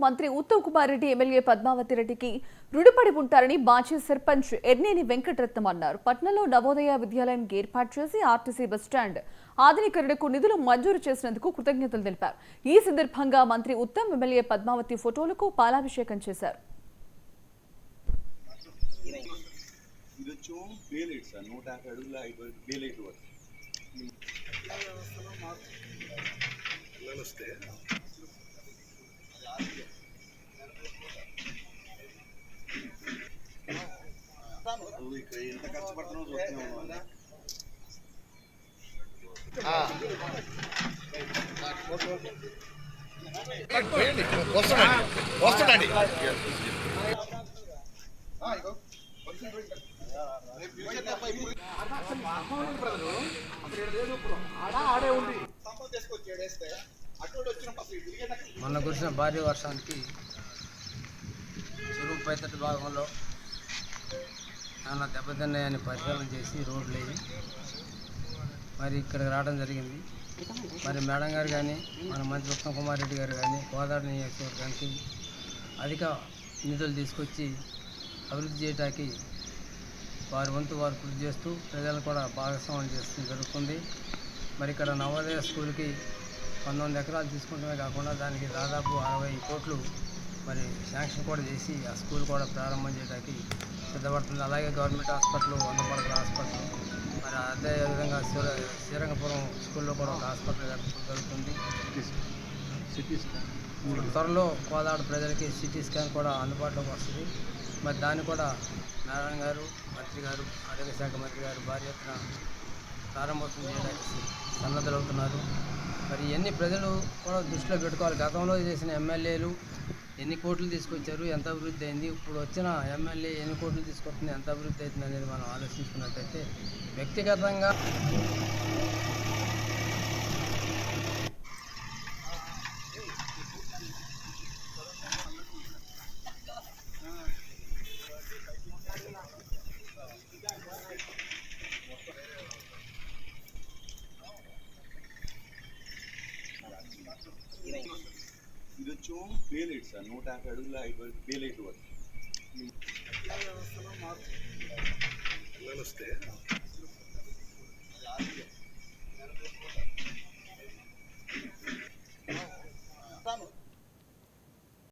మంత్రి ఉత్తమ్ కుమార్ రెడ్డి ఎమ్మెల్యే పద్మావతి రెడ్డికి రుణపడి ఉంటారని మాజీ సర్పంచ్ ఎర్నేని వెంకటరత్నం అన్నారు. పట్నంలో నవోదయ విద్యాలయం ఏర్పాటు చేసి ఆర్టీసీ బస్టాండ్ ఆధునీకరణకు నిధులు మంజూరు చేసినందుకు కృతజ్ఞతలు తెలిపారు. ఈ సందర్భంగా మంత్రి ఉత్తమ్ ఎమ్మెల్యే పద్మావతి ఫోటోలకు పాలాభిషేకం చేశారు. ఎంత కష్టపడుతున్నావు వస్తాడండి. మొన్న కురిసిన భారీ వర్షానికి చెరువు పైతటి భాగంలో ఏమన్నా దెబ్బతిన్నాయని పరిశీలన చేసి రోడ్లు వేయి మరి ఇక్కడికి రావడం జరిగింది. మరి మేడం గారు కానీ మన మంత్రి ఉత్తమ్ కుమార్ రెడ్డి గారు కానీ కోదాడ నియోజకవర్గానికి అధిక నిధులు తీసుకొచ్చి అభివృద్ధి చేయడానికి వారి వంతు వారు కృషి చేస్తూ ప్రజలను కూడా భాగస్వామ్యం చేస్తూ జరుగుతుంది. మరి ఇక్కడ నవోదయ స్కూల్కి 19 ఎకరాలు తీసుకుంటమే కాకుండా దానికి దాదాపు 60 కోట్లు మరి శాంక్షన్ కూడా చేసి ఆ స్కూల్ కూడా ప్రారంభం చేయడానికి సిద్ధపడుతుంది. అలాగే గవర్నమెంట్ హాస్పిటల్, 100 పడకల హాస్పిటల్, మరి అదేవిధంగా శ్రీరంగపురం స్కూల్లో కూడా ఒక హాస్పిటల్ జరుగుతుంది. త్వరలో కోదాడ ప్రజలకి సిటీ స్కాన్ కూడా అందుబాటులోకి వస్తుంది. మరి దాన్ని కూడా నారాయణ గారు, మంత్రి గారు, ఆరోగ్య శాఖ మంత్రి గారు భారీ ఎత్తున ప్రారంభోత్సవం చేయడానికి సన్నద్ధులవుతున్నారు. మరి ఎన్ని ప్రజలు కూడా దృష్టిలో పెట్టుకోవాలి. గతంలో చేసిన ఎమ్మెల్యేలు ఎన్ని కోట్లు తీసుకొచ్చారు, ఎంత అభివృద్ధి అయింది, ఇప్పుడు వచ్చిన ఎమ్మెల్యే ఎన్ని కోట్లు తీసుకొస్తుంది, ఎంత అభివృద్ధి అవుతుంది అనేది మనం ఆలోచించుకున్నట్టయితే వ్యక్తిగతంగా ఇది వచ్చి బేలైట్ సార్ 150 అడుగుల బేలైట్ వర్క్. నమస్తే.